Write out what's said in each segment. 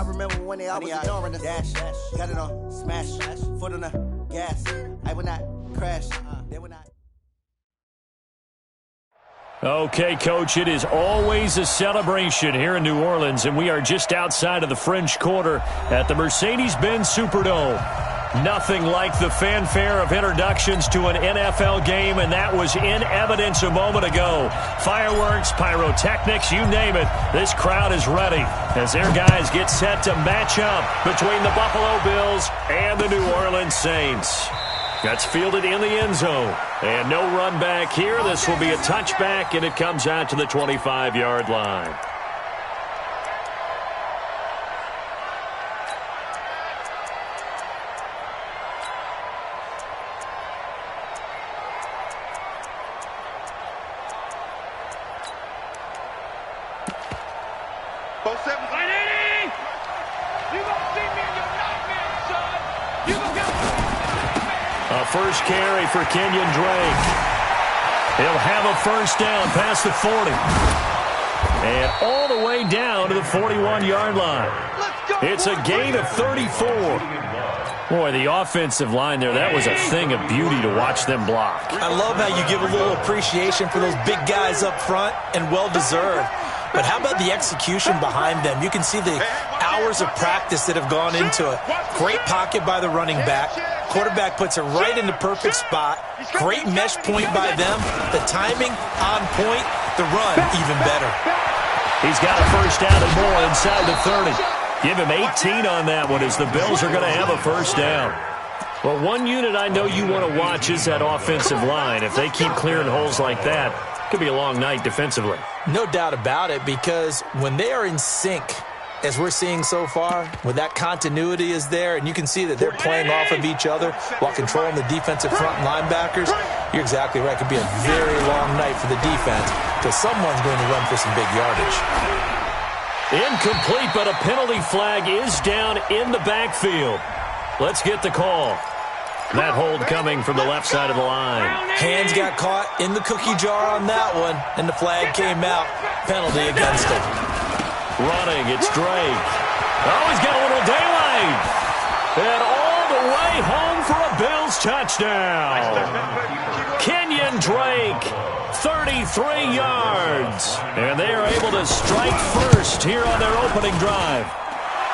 remember when they always ignoring us. Dash, got it on, smash, foot on the gas. I will not crash, they will not. Okay, Coach, it is always a celebration here in New Orleans, and we are just outside of the French Quarter at the Mercedes-Benz Superdome. Nothing like the fanfare of introductions to an NFL game, and that was in evidence a moment ago. Fireworks, pyrotechnics, you name it. This crowd is ready as their guys get set to match up between the Buffalo Bills and the New Orleans Saints. That's fielded in the end zone. And no run back here. This will be a touchback, and it comes out to the 25-yard line. First carry for Kenyon Drake. He'll have a first down past the 40. And all the way down to the 41-yard line. It's a gain of 34. Boy, the offensive line there, that was a thing of beauty to watch them block. I love how you give a little appreciation for those big guys up front, and well-deserved. But how about the execution behind them? You can see the hours of practice that have gone into it. Great pocket by the running back. Quarterback puts it right in the perfect spot. Great mesh point by them. The timing on point. The run even better. He's got a first down and more inside the 30. Give him 18 on that one as the Bills are going to have a first down. Well, one unit I know you want to watch is that offensive line. If they keep clearing holes like that, it could be a long night defensively. No doubt about it, because when they are in sync, as we're seeing so far, when that continuity is there, and you can see that they're playing off of each other while controlling the defensive front linebackers, you're exactly right. It could be a very long night for the defense because someone's going to run for some big yardage. Incomplete, but a penalty flag is down in the backfield. Let's get the call. That hold coming from the left side of the line. Hands got caught in the cookie jar on that one, and the flag came out. Penalty against him. Running, it's Drake. Oh, he's got a little daylight. And all the way home for a Bills touchdown. Kenyon Drake, 33 yards. And they are able to strike first here on their opening drive.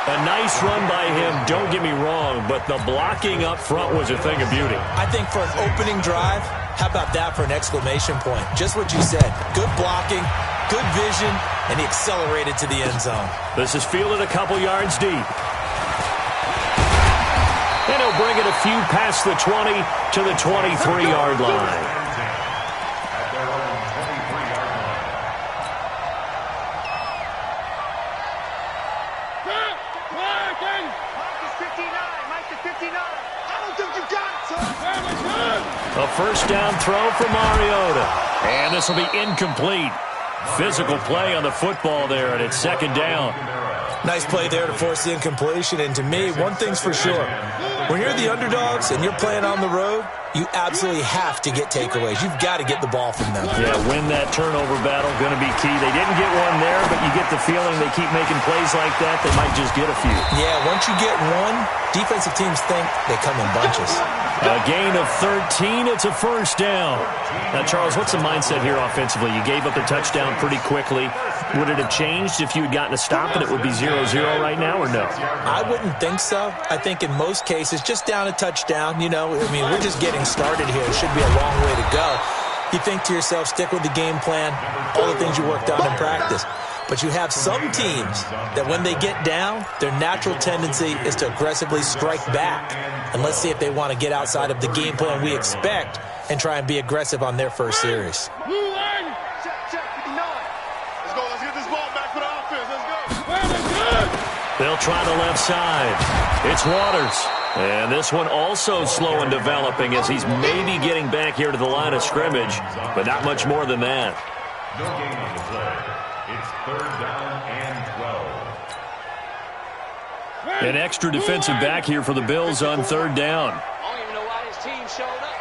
A nice run by him, don't get me wrong, but the blocking up front was a thing of beauty. I think for an opening drive, how about that for an exclamation point? Just what you said. Good blocking, good vision, and he accelerated to the end zone. This is fielded a couple yards deep. And he'll bring it a few past the 20 to the 23-yard line. A first down throw for Mariota. And this will be incomplete. Physical play on the football there, and it's second down. Nice play there to force the incompletion. And to me, one thing's for sure. When you're the underdogs and you're playing on the road, you absolutely have to get takeaways. You've got to get the ball from them. Yeah, win that turnover battle, going to be key. They didn't get one there, but you get the feeling they keep making plays like that, they might just get a few. Yeah, once you get one, defensive teams think they come in bunches. A gain of 13, it's a first down. Now, Charles, what's the mindset here offensively? You gave up a touchdown pretty quickly. Would it have changed if you had gotten a stop and it would be 0-0 right now, or no? I wouldn't think so. I think in most cases, just down a touchdown, you know, I mean, we're just getting started here. It should be a long way to go. You think to yourself, stick with the game plan, all the things you worked on in practice. But you have some teams that when they get down, their natural tendency is to aggressively strike back. And let's see if they want to get outside of the game plan we expect and try and be aggressive on their first series. They'll try the left side. It's Waters. And this one also slow and developing as he's maybe getting back here to the line of scrimmage, but not much more than that. No gain on the play. It's third down and 12. An extra defensive back here for the Bills on third down. I don't even know why his team showed up.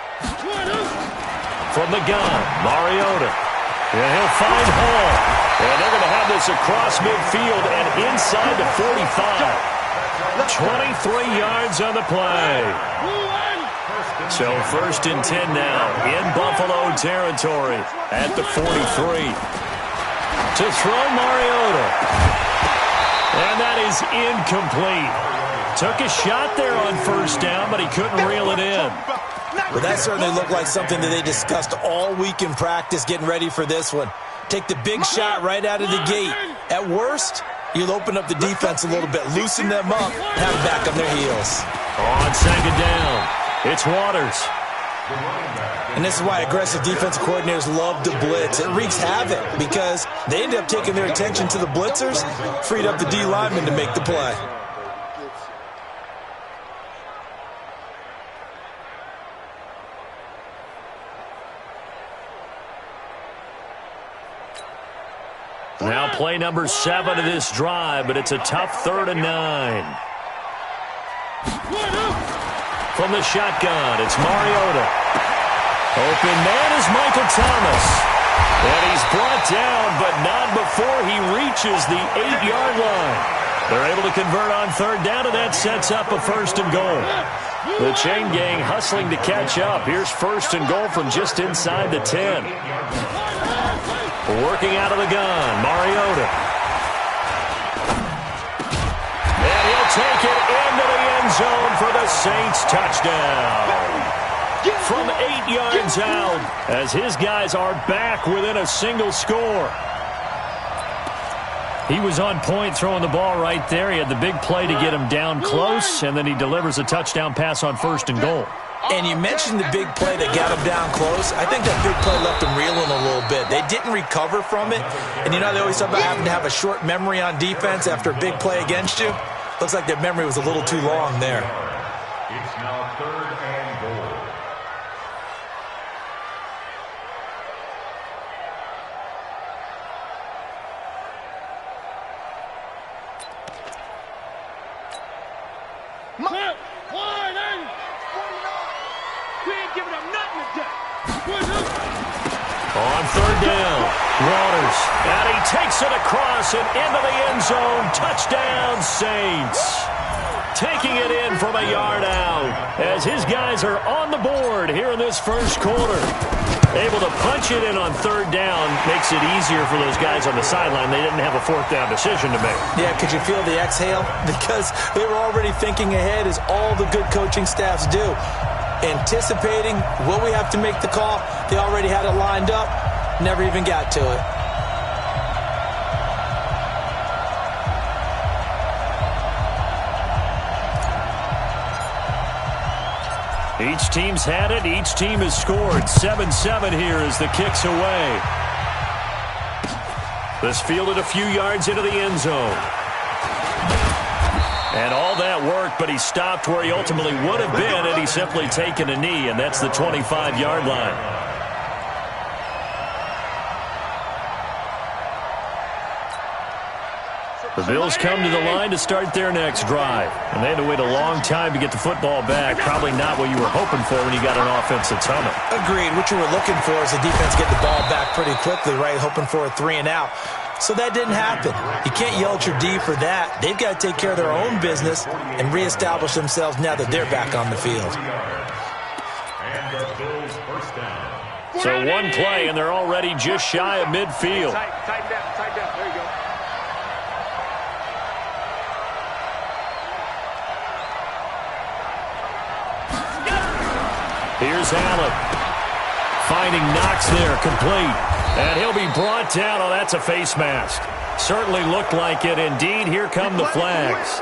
From the gun, Mariota. And he'll find Hall. And they're going to have this across midfield and inside the 45. 23 yards on the play. So 1st and 10 now in Buffalo territory at the 43. To throw Mariota. And that is incomplete. Took a shot there on 1st down, but he couldn't reel it in. Well, that certainly looked like something that they discussed all week in practice getting ready for this one. Take the big shot right out of the gate. At worst, you'll open up the defense a little bit, loosen them up, and have them back on their heels. On 2nd down, it's Waters. And this is why aggressive defensive coordinators love to blitz. It wreaks havoc because they end up taking their attention to the blitzers, freed up the D linemen to make the play. Now play number 7 of this drive, but it's a tough 3rd and 9. From the shotgun, it's Mariota. Open man is Michael Thomas. And he's brought down, but not before he reaches the 8-yard line. They're able to convert on 3rd down, and that sets up a 1st and goal. The chain gang hustling to catch up. Here's 1st and goal from just inside the 10. Working out of the gun, Mariota. And he'll take it into the end zone for the Saints touchdown. From 8 yards out, as his guys are back within a single score. He was on point throwing the ball right there. He had the big play to get him down close, and then he delivers a touchdown pass on 1st and goal. And you mentioned the big play that got him down close. I think that big play left him reeling a little bit. They didn't recover from it. And you know, they always talk about having to have a short memory on defense after a big play against you. Looks like their memory was a little too long there. It's now 3rd and goal. On 3rd down, Waters, and he takes it across and into the end zone. Touchdown, Saints. Taking it in from a yard out as his guys are on the board here in this 1st quarter. Able to punch it in on 3rd down makes it easier for those guys on the sideline. They didn't have a 4th down decision to make. Yeah, could you feel the exhale? Because they were already thinking ahead, as all the good coaching staffs do. Anticipating, will we have to make the call? They already had it lined up, never even got to it. Each team's had it. Each team has scored. 7-7 here as the kick's away. This fielded a few yards into the end zone. And all that work, but he stopped where he ultimately would have been had he simply taken a knee, and that's the 25-yard line. The Bills come to the line to start their next drive, and they had to wait a long time to get the football back. Probably not what you were hoping for when you got an offense that's humming. Agreed. What you were looking for is the defense get the ball back pretty quickly, right? Hoping for a 3 and out. So that didn't happen. You can't yell at your D for that. They've got to take care of their own business and reestablish themselves now that they're back on the field. And the Bills 1st down. So one play, and they're already just shy of midfield. Tighten down. There you go. Here's Allen. Finding Knox there, complete. And he'll be brought down. Oh, that's a face mask. Certainly looked like it. Indeed, here come the flags.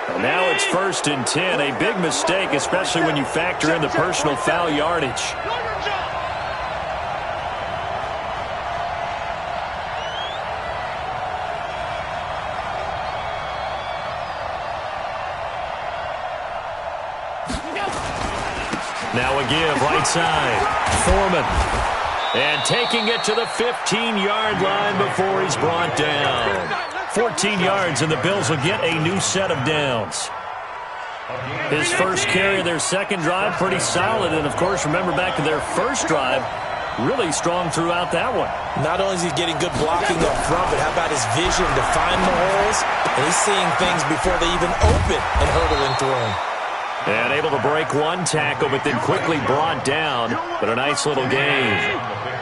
And now it's 1st and 10. A big mistake, especially when you factor in the personal foul yardage. Now a give, right side. Foreman. And taking it to the 15-yard line before he's brought down. 14 yards, and the Bills will get a new set of downs. His first carry of their second drive, pretty solid. And, of course, remember back to their first drive, really strong throughout that one. Not only is he getting good blocking up front, but how about his vision to find the holes? And he's seeing things before they even open and hurdling through them. And able to break one tackle, but then quickly brought down. But a nice little gain.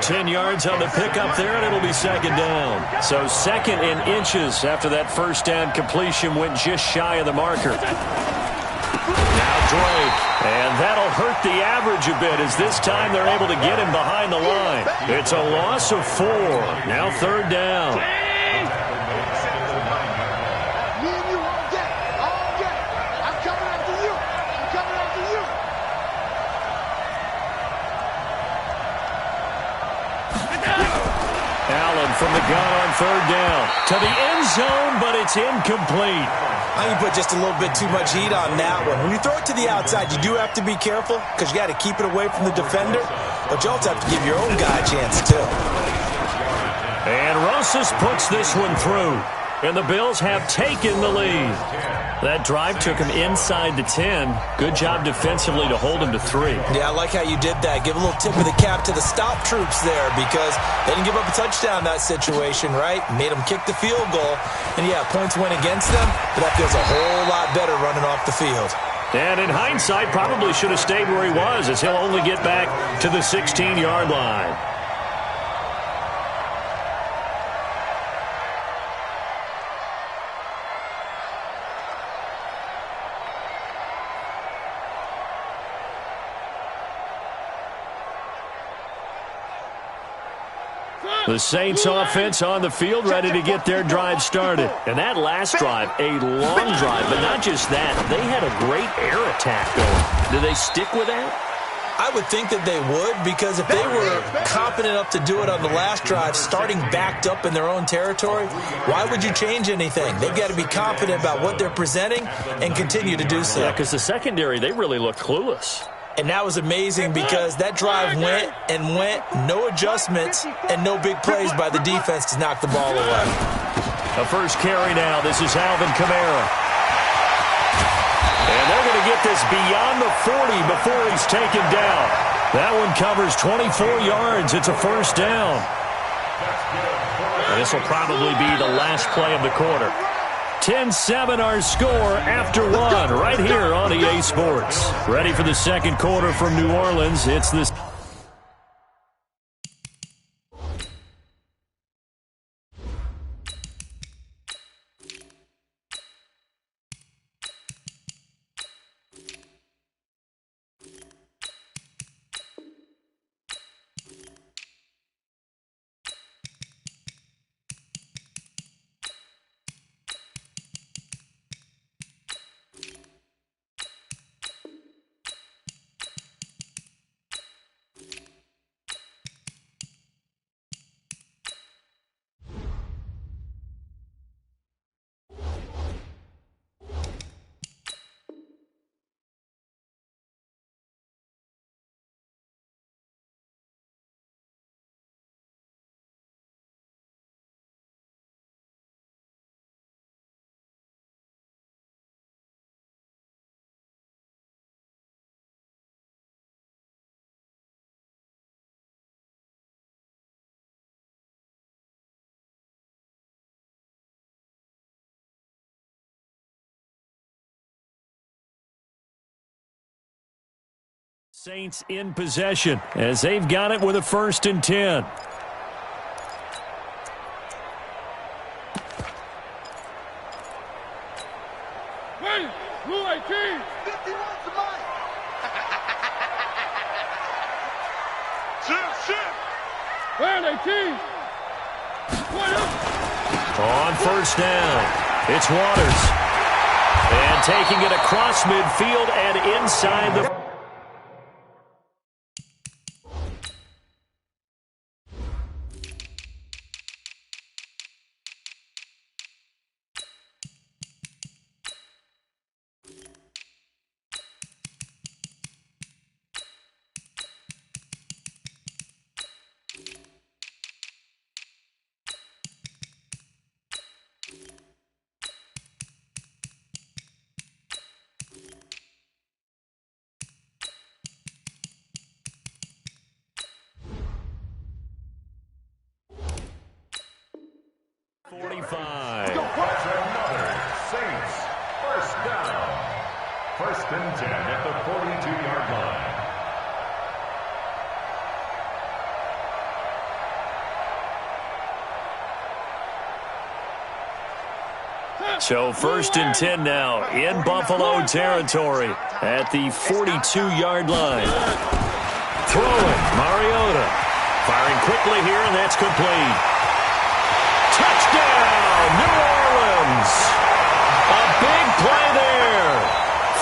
10 yards on the pickup there, and it'll be second down. So second in inches after that first down completion went just shy of the marker. Now Drake, and that'll hurt the average a bit as this time they're able to get him behind the line. It's a loss of 4. Now third down. Allen from the gun on third down. To the end zone, but it's incomplete. I think you put just a little bit too much heat on that one. When you throw it to the outside, you do have to be careful because you got to keep it away from the defender. But you also have to give your own guy a chance, too. And Rosas puts this one through. And the Bills have taken the lead. That drive took him inside the 10. Good job defensively to hold him to 3. Yeah, I like how you did that. Give a little tip of the cap to the stop troops there because they didn't give up a touchdown in that situation, right? Made them kick the field goal. And, yeah, points went against them, but that feels a whole lot better running off the field. And in hindsight, probably should have stayed where he was as he'll only get back to the 16-yard line. The Saints offense on the field ready to get their drive started. And that last drive, a long drive, but not just that. They had a great air attack going. Do they stick with that? I would think that they would because if they were confident enough to do it on the last drive, starting backed up in their own territory, why would you change anything? They've got to be confident about what they're presenting and continue to do so. Yeah, because the secondary, they really looked clueless. And that was amazing because that drive went and went, no adjustments, and no big plays by the defense to knock the ball away. The first carry now. This is Alvin Kamara. And they're going to get this beyond the 40 before he's taken down. That one covers 24 yards. It's a first down. And this will probably be the last play of the quarter. 10-7 our score after one right here on EA Sports. Ready for the second quarter from New Orleans. It's this. Saints in possession as they've got it with a 1st and 10. Hey, Blue 18. 51's mine. Shit. Red 18. On first down, it's Waters. And taking it across midfield and inside the... First and 10 at the 42-yard line. So first and 10 now in Buffalo territory at the 42-yard line. Throwing, Mariota. Firing quickly here, and that's complete. Touchdown, New Orleans. A big play there.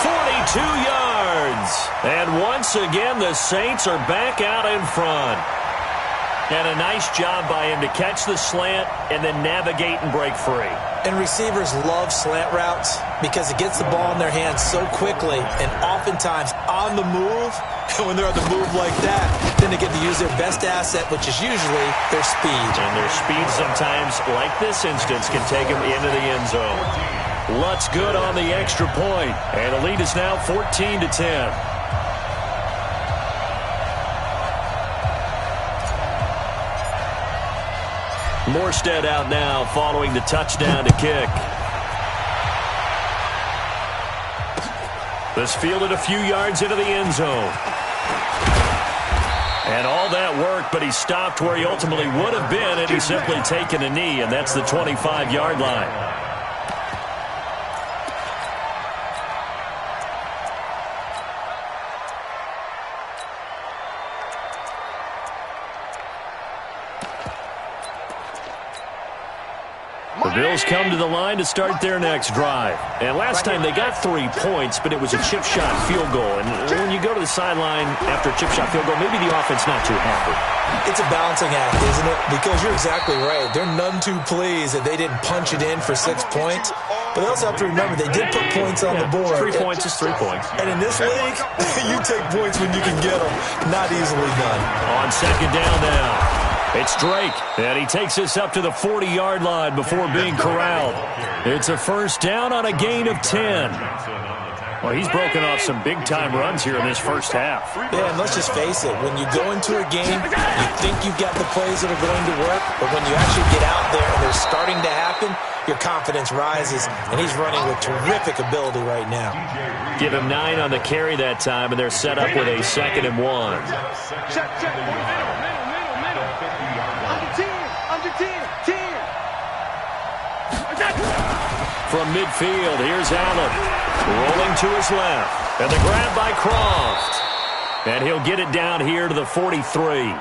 42 yards. And once again, the Saints are back out in front. And a nice job by him to catch the slant and then navigate and break free. And receivers love slant routes because it gets the ball in their hands so quickly and oftentimes on the move. And when they're on the move like that, then they get to use their best asset, which is usually their speed. And their speed sometimes, like this instance, can take them into the end zone. Lutz good on the extra point. And the lead is now 14-10. Morstead out now following the touchdown to kick. This fielded a few yards into the end zone. And all that worked, but he stopped where he ultimately would have been had he simply taken a knee, and that's the 25-yard line. The Bills come to the line to start their next drive. And last time they got 3 points, but it was a chip shot field goal. And when you go to the sideline after a chip shot field goal, maybe the offense not too happy. It's a balancing act, isn't it? Because you're exactly right. They're none too pleased that they didn't punch it in for 6 points. But they also have to remember they did put points on the board. 3 points is 3 points. And in this league, you take points when you can get them. Not easily done. On second down now. It's Drake, and he takes us up to the 40-yard line before being corralled. It's a first down on a gain of 10. Well, he's broken off some big-time runs here in this first half. Yeah, and let's just face it. When you go into a game, you think you've got the plays that are going to work, but when you actually get out there and they're starting to happen, your confidence rises, and he's running with terrific ability right now. Give him 9 on the carry that time, and they're set up with a 2nd and 1. Check. From midfield, here's Allen. Rolling to his left. And the grab by Croft. And he'll get it down here to the 43.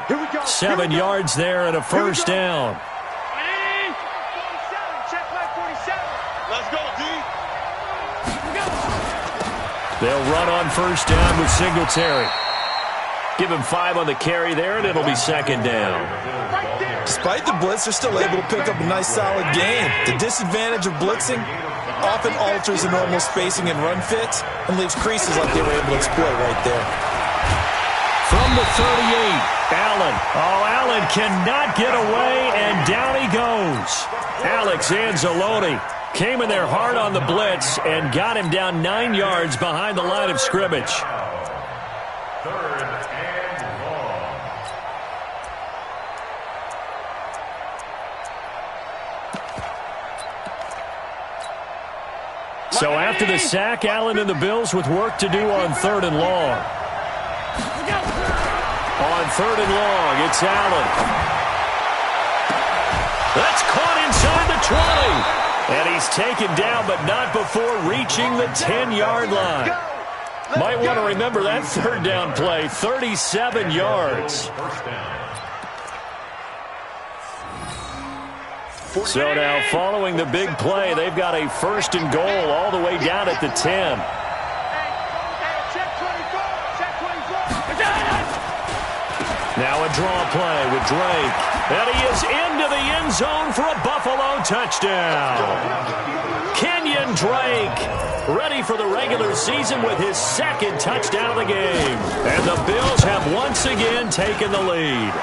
7 yards there and a first down. Let's go, D. They'll run on first down with Singletary. Give him 5 on the carry there, and it'll be second down. Despite the blitz, they're still able to pick up a nice, solid gain. The disadvantage of blitzing often alters the normal spacing and run fits and leaves creases like they were able to exploit right there. From the 38, Allen. Oh, Allen cannot get away, and down he goes. Alex Anzalone came in there hard on the blitz and got him down 9 yards behind the line of scrimmage. Third and long. So after the sack, Allen and the Bills with work to do on 3rd and long. On 3rd and long, it's Allen. That's caught inside the 20. And he's taken down, but not before reaching the 10-yard line. Might want to remember that 3rd down play, 37 yards. So now following the big play, they've got a 1st and goal all the way down at the 10. Now a draw play with Drake. And he is into the end zone for a Buffalo touchdown. Kenyon Drake ready for the regular season with his 2nd touchdown of the game. And the Bills have once again taken the lead.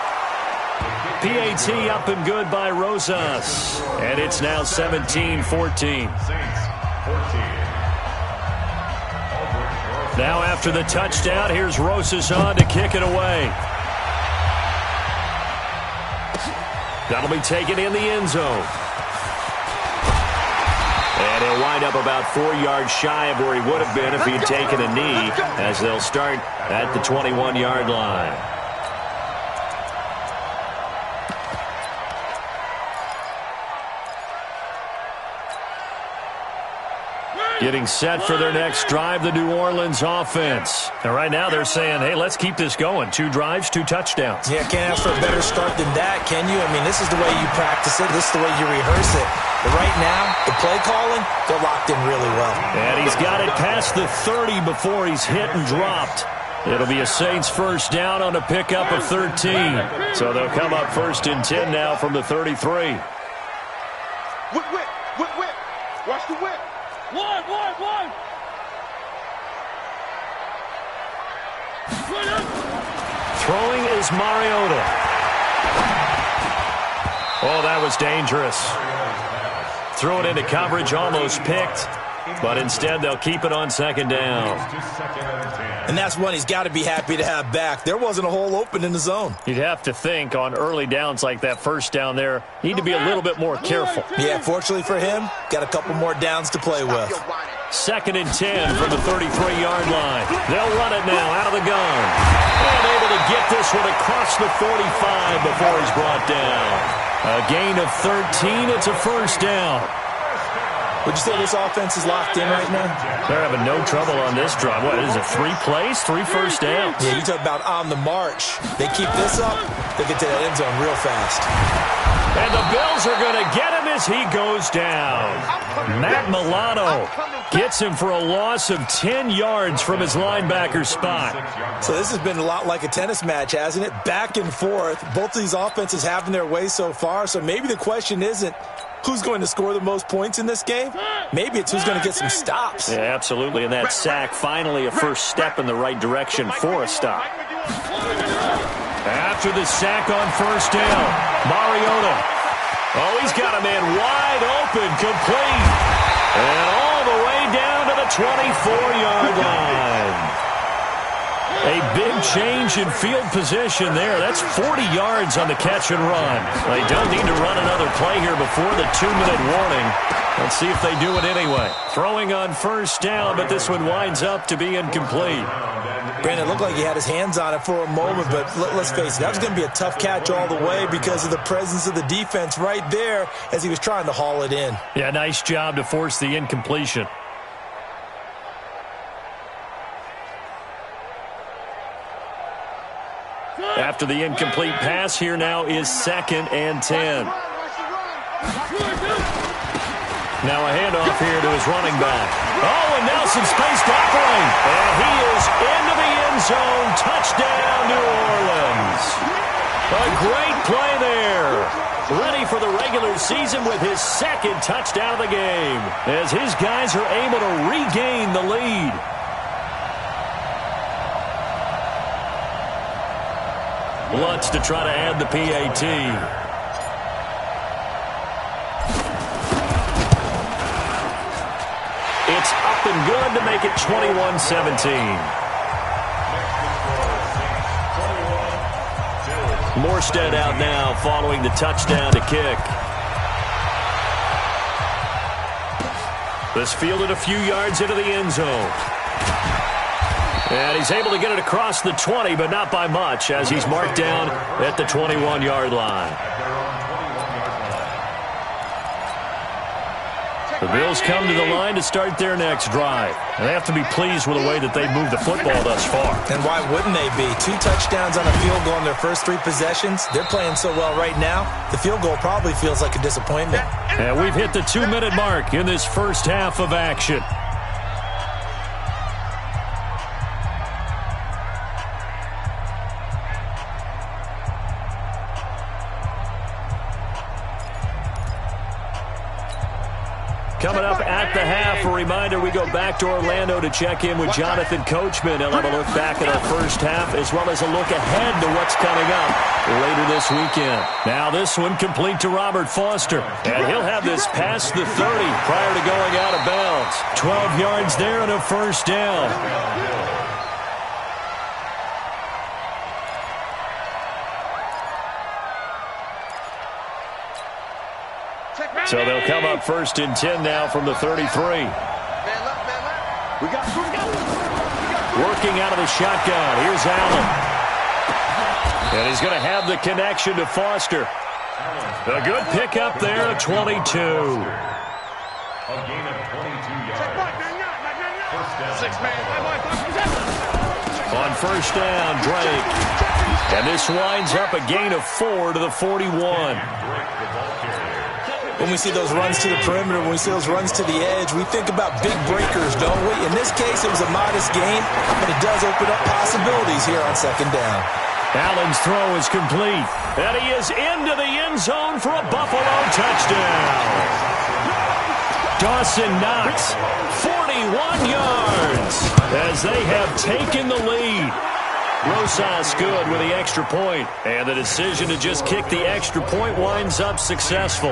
PAT up and good by Rosas. And it's now 17-14. Now after the touchdown, here's Rosas on to kick it away. That'll be taken in the end zone. And And he'll wind up about 4 yards shy of where he would have been if he had taken a knee, as they'll start at the 21-yard line. Getting set for their next drive, the New Orleans offense. And right now they're saying, hey, let's keep this going. 2 drives, 2 touchdowns. Yeah, can't ask for a better start than that, can you? I mean, this is the way you practice it. This is the way you rehearse it. But right now, the play calling, they're locked in really well. And he's got it past the 30 before he's hit and dropped. It'll be a Saints first down on a pickup of 13. So they'll come up 1st and 10 now from the 33. Whip, whip, whip, whip. Watch the whip. One. Throwing is Mariota. Oh, that was dangerous. Threw it into coverage, almost picked. But instead, they'll keep it on 2nd down. And that's one he's got to be happy to have back. There wasn't a hole open in the zone. You'd have to think on early downs like that first down there, need to be a little bit more careful. Yeah, fortunately for him, got a couple more downs to play with. 2nd and 10 from the 33-yard line. They'll run it now out of the gun. And able to get this one across the 45 before he's brought down. A gain of 13. It's a first down. Would you say this offense is locked in right now? They're having no trouble on this drive. What is it, 3 plays, 3 first downs? Yeah, you talk about on the march. They keep this up, they get to that end zone real fast. And the Bills are going to get him as he goes down. Matt Milano gets him for a loss of 10 yards from his linebacker spot. So this has been a lot like a tennis match, hasn't it? Back and forth. Both of these offenses having their way so far, so maybe the question isn't who's going to score the most points in this game? Maybe it's who's going to get some stops. Yeah, absolutely. And that sack, finally a first step in the right direction for a stop. After the sack on first down, Mariota. Oh, he's got a man wide open, complete. And all the way down to the 24-yard line. A big change in field position there. That's 40 yards on the catch and run. They don't need to run another play here before the 2-minute warning. Let's see if they do it anyway. Throwing on first down, but this one winds up to be incomplete. Granted, it looked like he had his hands on it for a moment, but let's face it, that was going to be a tough catch all the way because of the presence of the defense right there as he was trying to haul it in. Yeah, nice job to force the incompletion. After the incomplete pass, here now is 2nd and 10. Now a handoff here to his running back. Oh, and now some space to operate. And he is into the end zone. Touchdown, New Orleans. A great play there. Ready for the regular season with his 2nd touchdown of the game, as his guys are able to regain the lead. Lutz to try to add the PAT. It's up and good to make it 21-17. Morstead out now following the touchdown to kick. This fielded a few yards into the end zone. And he's able to get it across the 20, but not by much, as he's marked down at the 21-yard line. The Bills come to the line to start their next drive. And they have to be pleased with the way that they've moved the football thus far. And why wouldn't they be? 2 touchdowns on a field goal in their first 3 possessions. They're playing so well right now, the field goal probably feels like a disappointment. And we've hit the 2-minute mark in this first half of action. Coming up at the half, a reminder, we go back to Orlando to check in with Jonathan Coachman. He'll have a look back at our first half as well as a look ahead to what's coming up later this weekend. Now this one complete to Robert Foster. And he'll have this past the 30 prior to going out of bounds. 12 yards there and a first down. So they'll come up 1st and 10 now from the 33. Working out of the shotgun. Here's Allen. And he's going to have the connection to Foster. A good pickup there at 22. A gain of 22 yards. On 1st down, Drake. And this winds up a gain of 4 to the 41. When we see those runs to the perimeter, when we see those runs to the edge, we think about big breakers, don't we? In this case, it was a modest gain, but it does open up possibilities here on 2nd down. Allen's throw is complete. And he is into the end zone for a Buffalo touchdown. Dawson Knox, 41 yards as they have taken the lead. Rosas good with the extra point, and the decision to just kick the extra point winds up successful.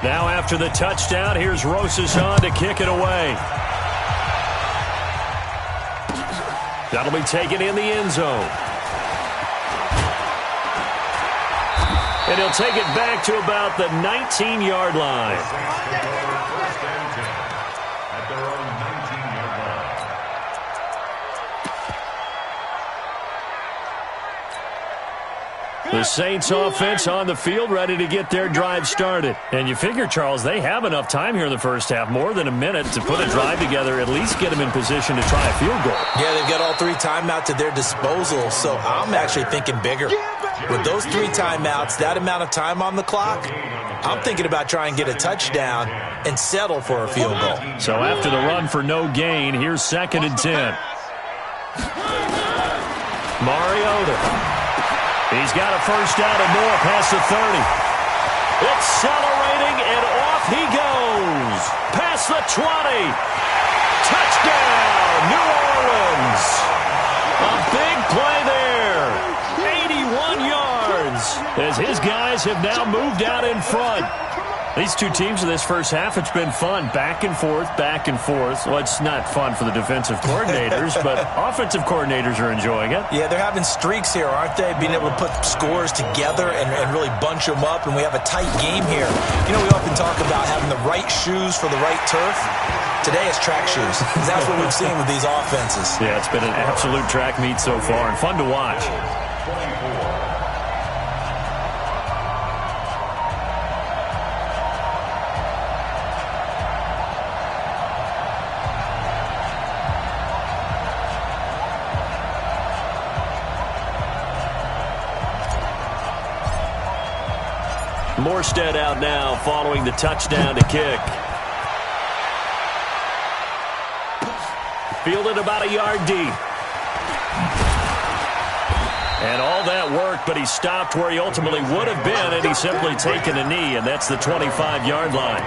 Now after the touchdown, here's Rosas on to kick it away. That'll be taken in the end zone. And he'll take it back to about the 19-yard line. At their own 19-yard line. The Saints offense on the field, ready to get their drive started. And you figure, Charles, they have enough time here in the first half, more than a minute, to put a drive together, at least get them in position to try a field goal. Yeah, they've got all 3 timeouts at their disposal, so I'm actually thinking bigger. With those 3 timeouts, that amount of time on the clock, I'm thinking about trying to get a touchdown and settle for a field goal. So after the run for no gain, here's 2nd and 10. Mariota. He's got a first down and more past the 30. Accelerating, and off he goes. Past the 20. Touchdown, New Orleans. A big play there. 81 yards as his guys have now moved out in front. These two teams in this first half, it's been fun. Back and forth, back and forth. Well, it's not fun for the defensive coordinators, but offensive coordinators are enjoying it. Yeah, they're having streaks here, aren't they? Being able to put scores together and really bunch them up, and we have a tight game here. You know, we often talk about having the right shoes for the right turf. Today it's track shoes. That's what we've seen with these offenses. Yeah, it's been an absolute track meet so far and fun to watch. Morstead out now following the touchdown to kick. Fielded about a yard deep. And all that worked, but he stopped where he ultimately would have been, and he's simply taken a knee, and that's the 25-yard line.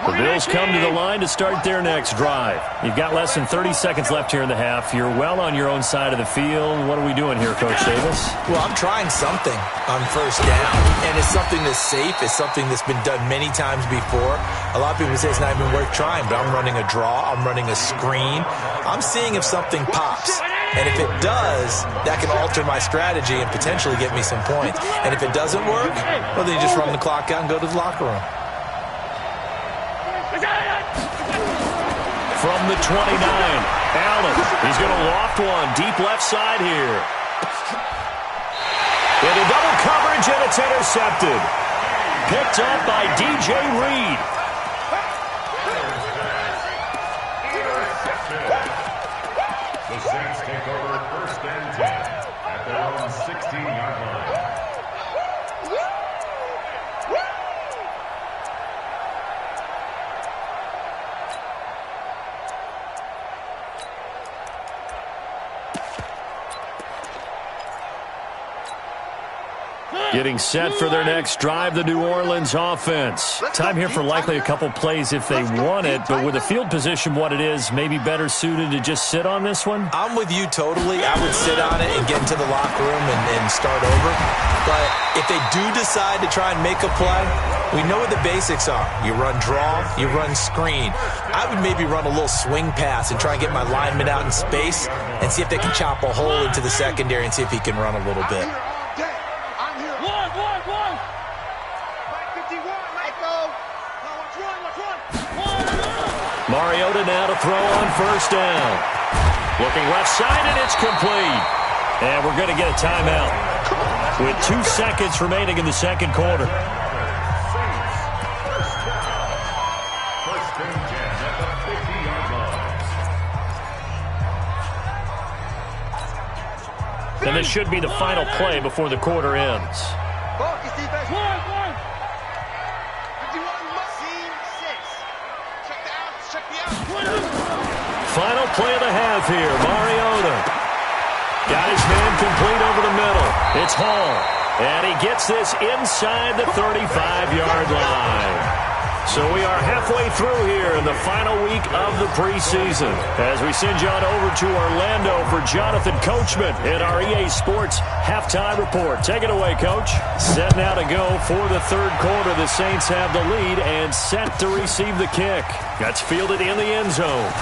The Bills come to the line to start their next drive. You've got less than 30 seconds left here in the half. You're well on your own side of the field. What are we doing here, Coach Davis? Well, I'm trying something on first down, and it's something that's safe. It's something that's been done many times before. A lot of people say it's not even worth trying, but I'm running a draw. I'm running a screen. I'm seeing if something pops. And if it does, that can alter my strategy and potentially get me some points. And if it doesn't work, well, then you just run the clock out and go to the locker room. From the 29, Allen. He's going to loft one deep left side here. Into double coverage, and it's intercepted. Picked up by DJ Reed. The Saints take over 1st and 10 at their own 16-yard line. Getting set for their next drive, the New Orleans offense. Time here for likely a couple plays if they want it, but with the field position what it is, maybe better suited to just sit on this one? I'm with you totally. I would sit on it and get into the locker room and start over. But if they do decide to try and make a play, We know what the basics are. You run draw, you run screen. I would maybe run a little swing pass and try and get my lineman out in space and see if they can chop a hole into the secondary and see if he can run a little bit. I'm here. One. 51, let go. Let's run. Mariota now to throw on first down. Looking left side, and it's complete. And we're going to get a timeout with 2 seconds remaining in the second quarter. And this should be the final play before the quarter ends. Focus, defense. One. 51, seam 6. Check the out. Final play of the half here. Mariota got his man complete over the middle. It's Hall. And he gets this inside the 35-yard line. So we are halfway through here in the final week of the preseason as we send you on over to Orlando for Jonathan Coachman in our EA Sports Halftime Report. Take it away, Coach. Set now to go for the third quarter. The Saints have the lead and set to receive the kick. That's fielded in the end zone.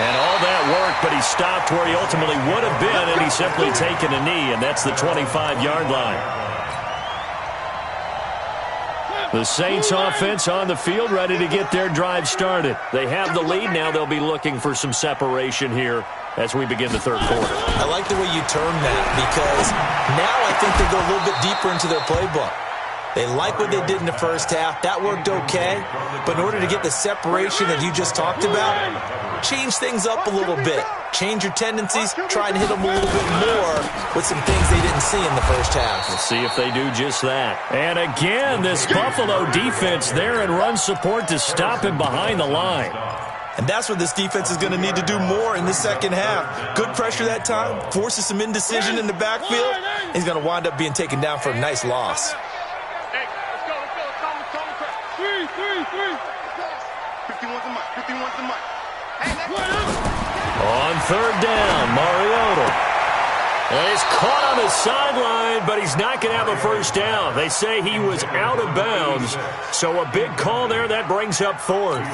And all that work, but he stopped where he ultimately would have been, and he's simply taken a knee, and that's the 25-yard line. The Saints offense on the field, ready to get their drive started. They have the lead. Now they'll be looking for some separation here as we begin the third quarter. I like the way you term that because now I think they go a little bit deeper into their playbook. They like what they did in the first half. That worked okay. But in order to get the separation that you just talked about, change things up a little bit. Change your tendencies. Try and hit them a little bit more with some things they didn't see in the first half. We'll see if they do just that. And again, this Buffalo defense there in run support to stop him behind the line. And that's what this defense is going to need to do more in the second half. Good pressure that time. Forces some indecision in the backfield. He's going to wind up being taken down for a nice loss. 51's the mic. On third down, Mariota. Well, he's caught on the sideline, but he's not going to have a first down. They say he was out of bounds, so a big call there. That brings up fourth.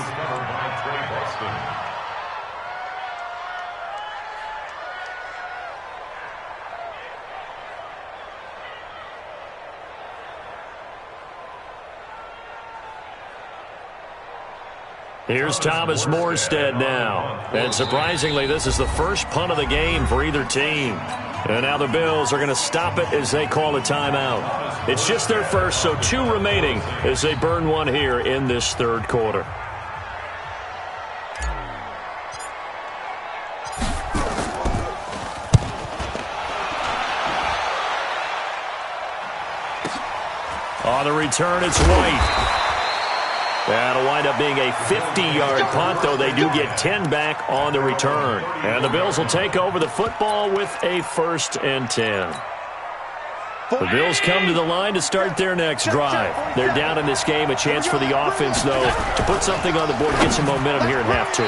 Here's Thomas Morstead now. And surprisingly, this is the first punt of the game for either team. And now the Bills are going to stop it as they call a timeout. It's just their first, so 2 remaining as they burn one here in this third quarter. On the return, it's White. That'll wind up being a 50-yard punt, though they do get 10 back on the return. And the Bills will take over the football with a 1st and 10. The Bills come to the line to start their next drive. They're down in this game. A chance for the offense, though, to put something on the board, get some momentum here at half 2.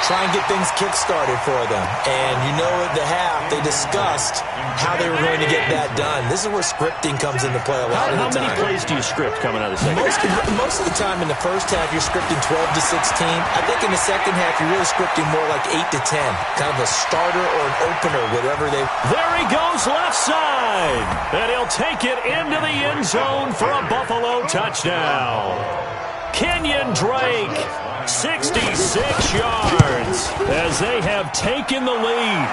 Try and get things kick-started for them. And you know at the half, they discussed how they were going to get that done. This is where scripting comes into play a lot of the time. How many plays do you script coming out of the second half? Most of the time in the first half, you're scripting 12 to 16. I think in the second half, you're really scripting more like 8 to 10. Kind of a starter or an opener, whatever they... There he goes left side. And he'll take it into the end zone for a Buffalo touchdown. Kenyon Drake, 66 yards as they have taken the lead.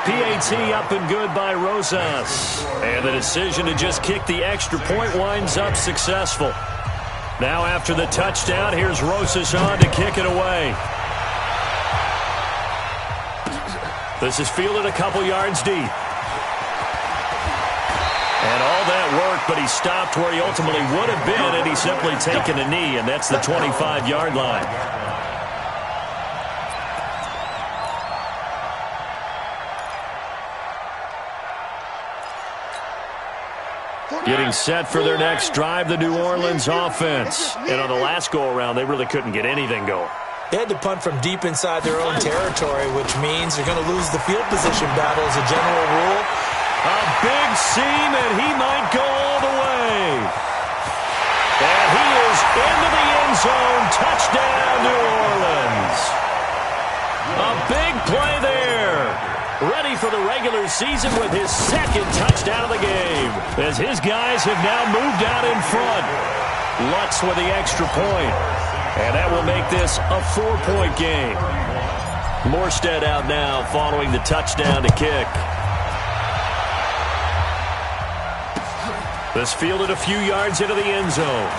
PAT up and good by Rosas. And the decision to just kick the extra point winds up successful. Now after the touchdown, here's Rosas on to kick it away. This is fielded a couple yards deep. And all that work, but he stopped where he ultimately would have been, and he's simply taken a knee, and that's the 25-yard line. Getting set for their next drive, the New Orleans offense. And on the last go-around, they really couldn't get anything going. They had to punt from deep inside their own territory, which means they're going to lose the field position battle as a general rule. A big seam, and he might go all the way. And he is into the end zone. Touchdown, New Orleans. A big play there. Ready for the regular season with his second touchdown of the game, as his guys have now moved out in front. Lutz with the extra point, and that will make this a 4-point game. Morstead out now following the touchdown to kick. This fielded a few yards into the end zone.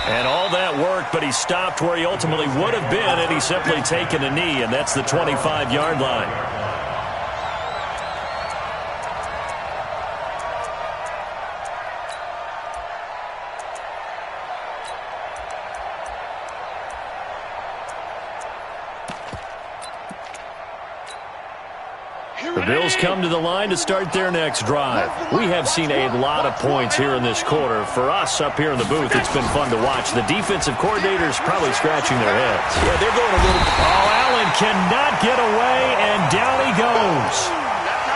And all that work, but he stopped where he ultimately would have been had he simply taken a knee, and that's the 25-yard line. The Bills come to the line to start their next drive. We have seen a lot of points here in this quarter. For us up here in the booth, it's been fun to watch. The defensive coordinators probably scratching their heads. Yeah, they're going a little... Oh, Allen cannot get away, and down he goes.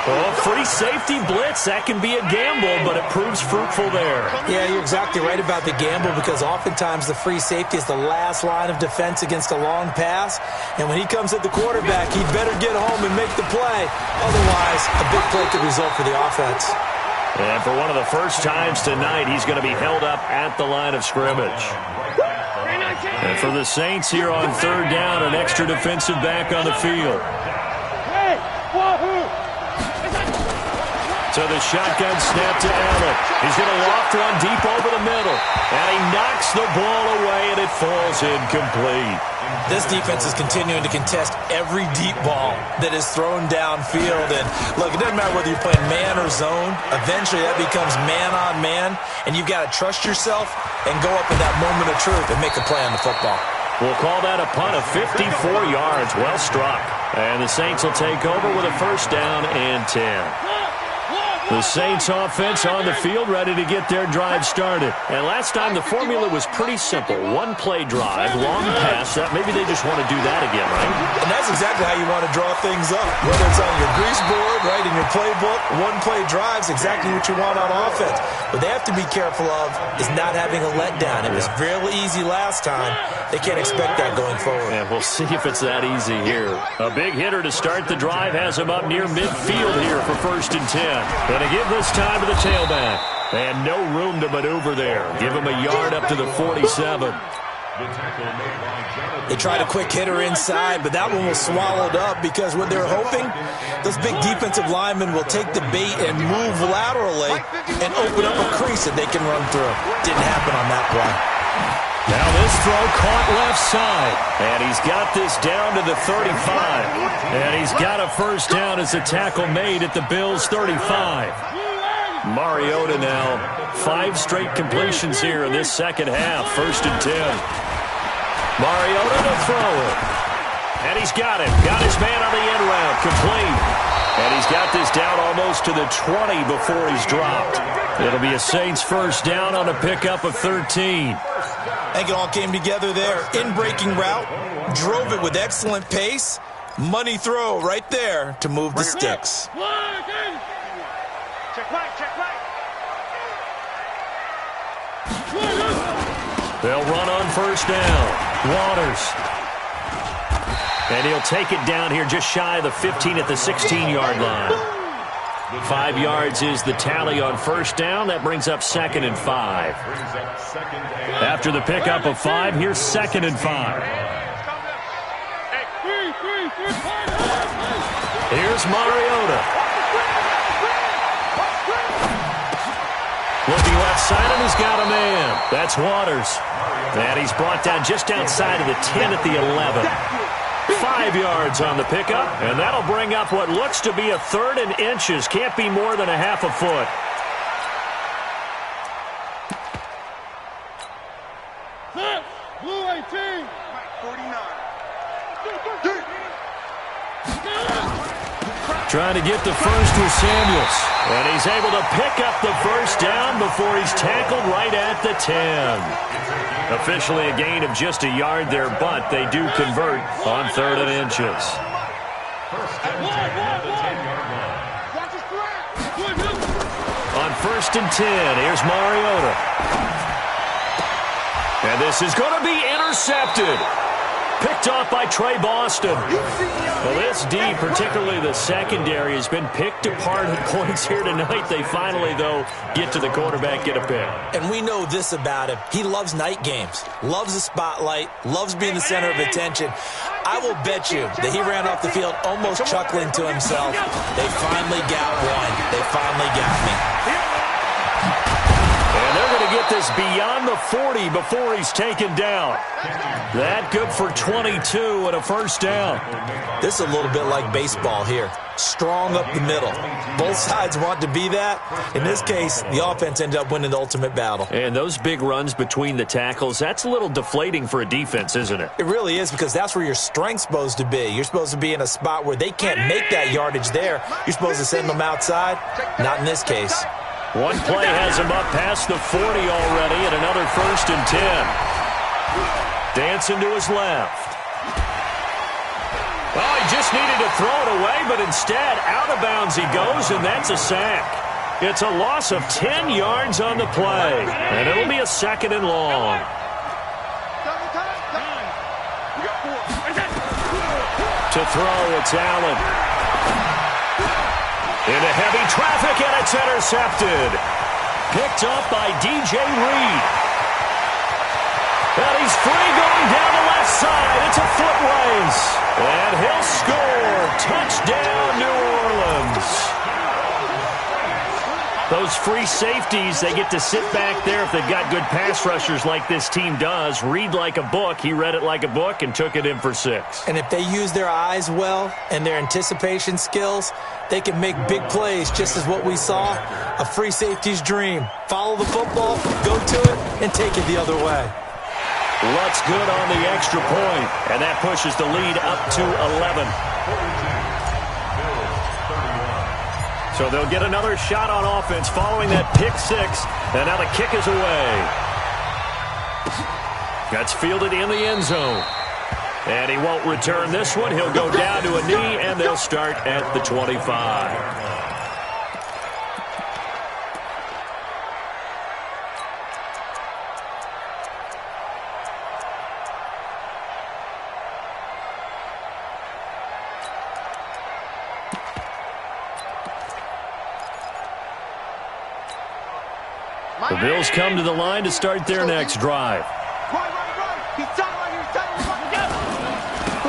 Oh, free safety blitz. That can be a gamble, but it proves fruitful there. Yeah, you're exactly right about the gamble, because oftentimes the free safety is the last line of defense against a long pass. And when he comes at the quarterback, he'd better get home and make the play. Otherwise, a big play could result for the offense. And for one of the first times tonight, he's going to be held up at the line of scrimmage. And for the Saints here on third down, an extra defensive back on the field. So the shotgun snap to Allen. He's going to loft one deep over the middle. And he knocks the ball away, and it falls incomplete. This defense is continuing to contest every deep ball that is thrown downfield. And look, it doesn't matter whether you're playing man or zone. Eventually that becomes man on man. And you've got to trust yourself and go up in that moment of truth and make a play on the football. We'll call that a punt of 54 yards. Well struck. And the Saints will take over with a first down and 10. The Saints offense on the field, ready to get their drive started. And last time the formula was pretty simple. One-play drive, long pass. Maybe they just want to do that again, right? And that's exactly how you want to draw things up. Whether it's on your grease board, right, in your playbook, one-play drives, exactly what you want on offense. What they have to be careful of is not having a letdown. It was real easy last time. They can't expect that going forward. And we'll see if it's that easy here. A big hitter to start the drive has him up near midfield here for first and 10. Going to give this time to the tailback. And no room to maneuver there. Give him a yard up to the 47. They tried a quick hitter inside, but that one was swallowed up because what they're hoping, those big defensive linemen will take the bait and move laterally and open up a crease that they can run through. Didn't happen on that play. Now this throw caught left side. And he's got this down to the 35. And he's got a first down as a tackle made at the Bills' 35. Mariota now, 5 straight completions here in this second half. First and 10. Mariota to throw it. And he's got it. Got his man on the end route. Complete. And he's got this down almost to the 20 before he's dropped. It'll be a Saints first down on a pickup of 13. I think it all came together there. In-breaking route. Drove it with excellent pace. Money throw right there to move the sticks. Check right, check right. They'll run on first down. Waters. And he'll take it down here just shy of the 15 at the 16-yard line. 5 yards is the tally on first down. That brings up second and 5. After the pickup of 5, here's second and 5. Here's Mariota. Looking left side, and he's got a man. That's Waters. And he's brought down just outside of the 10 at the 11. 5 yards on the pickup, and that'll bring up what looks to be a third and inches. Can't be more than a half a foot. Blue 18. 49. Trying to get the first with Samuels. And he's able to pick up the first down before he's tackled right at the 10. Officially a gain of just a yard there, but they do convert on third and inches. First and 10 at the 10-yard line. 1st and 10. Here's Mariota. And this is going to be intercepted. Picked off by Trey Boston. Well, this D, particularly the secondary, has been picked apart at points here tonight. They finally, though, get to the quarterback, get a pick. And we know this about him. He loves night games, loves the spotlight, loves being the center of attention. I will bet you that he ran off the field almost chuckling to himself. They finally got one. They finally got me. And they're going to get this beyond the 40 before he's taken down. That good for 22 and a first down. This is a little bit like baseball here. Strong up the middle. Both sides want to be that. In this case, the offense ended up winning the ultimate battle. And those big runs between the tackles, that's a little deflating for a defense, isn't it? It really is, because that's where your strength's supposed to be. You're supposed to be in a spot where they can't make that yardage there. You're supposed to send them outside. Not in this case. One play has him up past the 40 already, and another 1st and 10. Dancing to his left. Oh, he just needed to throw it away, but instead, out of bounds he goes, and that's a sack. It's a loss of 10 yards on the play, and it'll be a 2nd and long. To throw, it's Allen. Into heavy traffic, and it's intercepted. Picked up by DJ Reed. And he's free going down the left side. It's a foot race. And he'll score. Touchdown, New Orleans. Those free safeties, they get to sit back there if they've got good pass rushers like this team does. Read like a book. He read it like a book and took it in for 6. And if they use their eyes well and their anticipation skills, they can make big plays, just as what we saw. A free safety's dream. Follow the football, go to it, and take it the other way. Lutz good on the extra point, and that pushes the lead up to 11. So they'll get another shot on offense following that pick 6, and now the kick is away. That's fielded in the end zone. And he won't return this one. He'll go down to a knee, and they'll start at the 25. The Bills come to the line to start their next drive.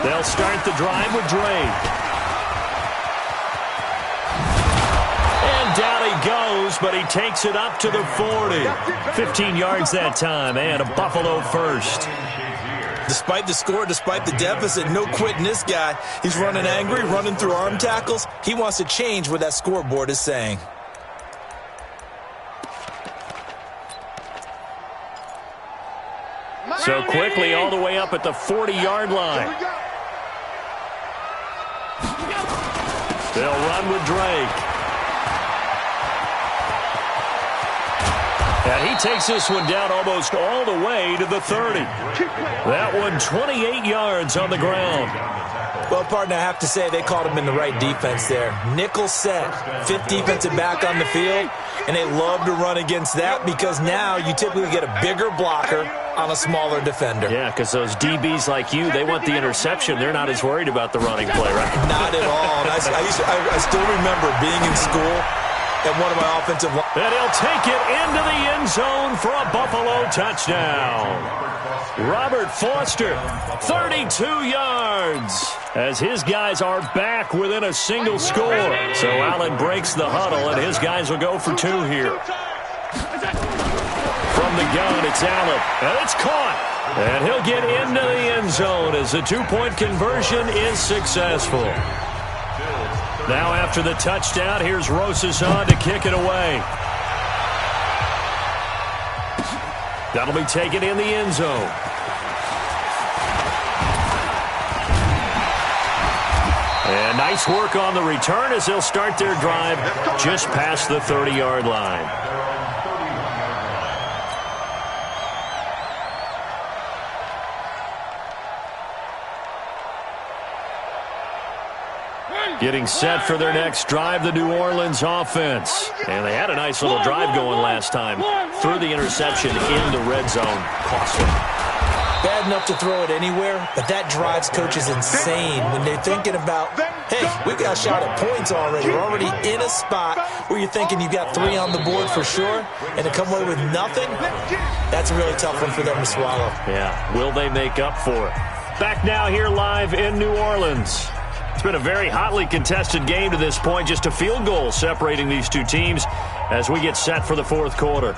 They'll start the drive with Drake. And down he goes, but he takes it up to the 40. 15 yards that time, and a Buffalo first. Despite the score, despite the deficit, no quitting this guy. He's running angry, running through arm tackles. He wants to change what that scoreboard is saying. So quickly all the way up at the 40-yard line. They'll run with Drake. And he takes this one down almost all the way to the 30. That one 28 yards on the ground. Well, partner, I have to say they called him in the right defense there. Nickel set, 5th defensive back on the field, and they love to run against that because now you typically get a bigger blocker on a smaller defender. Yeah, because those DBs like you, they want the interception. They're not as worried about the running play, right? Not at all. And I still remember being in school at one of my offensive lines. And he'll take it into the end zone for a Buffalo touchdown. Robert Foster, 32 yards, as his guys are back within a single score. So Allen breaks the huddle, and his guys will go for 2 here. From the gun, it's Allen, and it's caught. And he'll get into the end zone as the 2-point conversion is successful. Now after the touchdown, here's Rosas on to kick it away. That'll be taken in the end zone. And nice work on the return as they'll start their drive just past the 30-yard line. Getting set for their next drive, the New Orleans offense. And they had a nice little drive going last time. Threw the interception in the red zone. Costly. Bad enough to throw it anywhere, but that drives coaches insane when they're thinking about, hey, we got a shot at points already. We're already in a spot where you're thinking you got 3 on the board for sure, and to come away with nothing, that's a really tough one for them to swallow. Yeah, will they make up for it? Back now here live in New Orleans. It's been a very hotly contested game to this point. Just a field goal separating these two teams as we get set for the fourth quarter.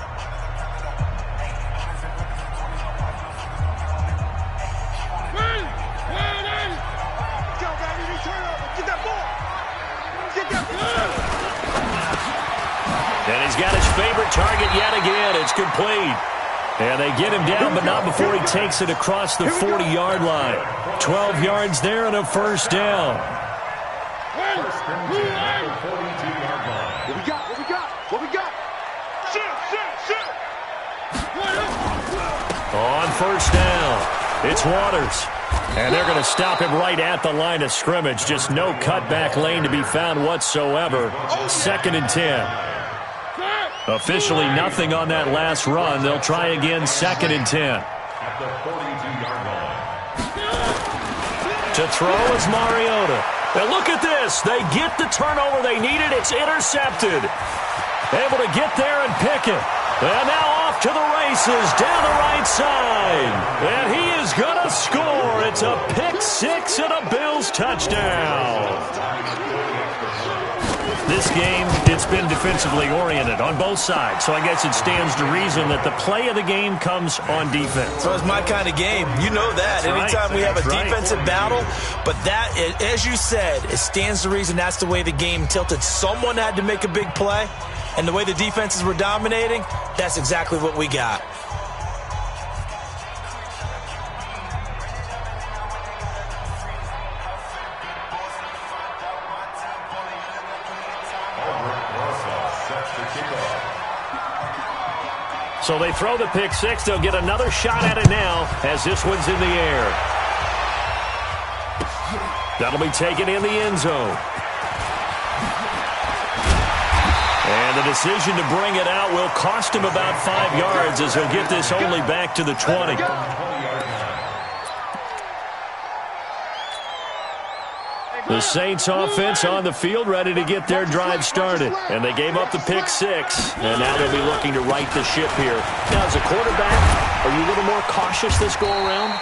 And he's got his favorite target yet again. It's complete. And they get him down, but not before he takes it across the 40-yard line. 12 yards there and a first down. First and 10 at the 42-yard line. What we got? What we got? What we got? Shoot! On first down, it's Waters. And they're going to stop him right at the line of scrimmage. Just no cutback lane to be found whatsoever. 2nd and 10. Officially nothing on that last run. They'll try again, 2nd and 10. At the 42-yard line. To throw is Mariota. Now look at this. They get the turnover they needed. It's intercepted. Able to get there and pick it. And now off to the races down the right side. And he is going to score. It's a pick-6 and a Bills touchdown. This game, it's been defensively oriented on both sides, so I guess it stands to reason that the play of the game comes on defense. So it's my kind of game. You know that. That's Anytime right. we have a That's right. defensive battle, but that, as you said, it stands to reason that's the way the game tilted. Someone had to make a big play, and the way the defenses were dominating, that's exactly what we got. So they throw the pick-6. They'll get another shot at it now as this one's in the air. That'll be taken in the end zone. And the decision to bring it out will cost him about 5 yards as he'll get this only back to the 20. The Saints offense on the field ready to get their drive started. And they gave up the pick-6. And now they'll be looking to right the ship here. Now, as a quarterback, are you a little more cautious this go-around?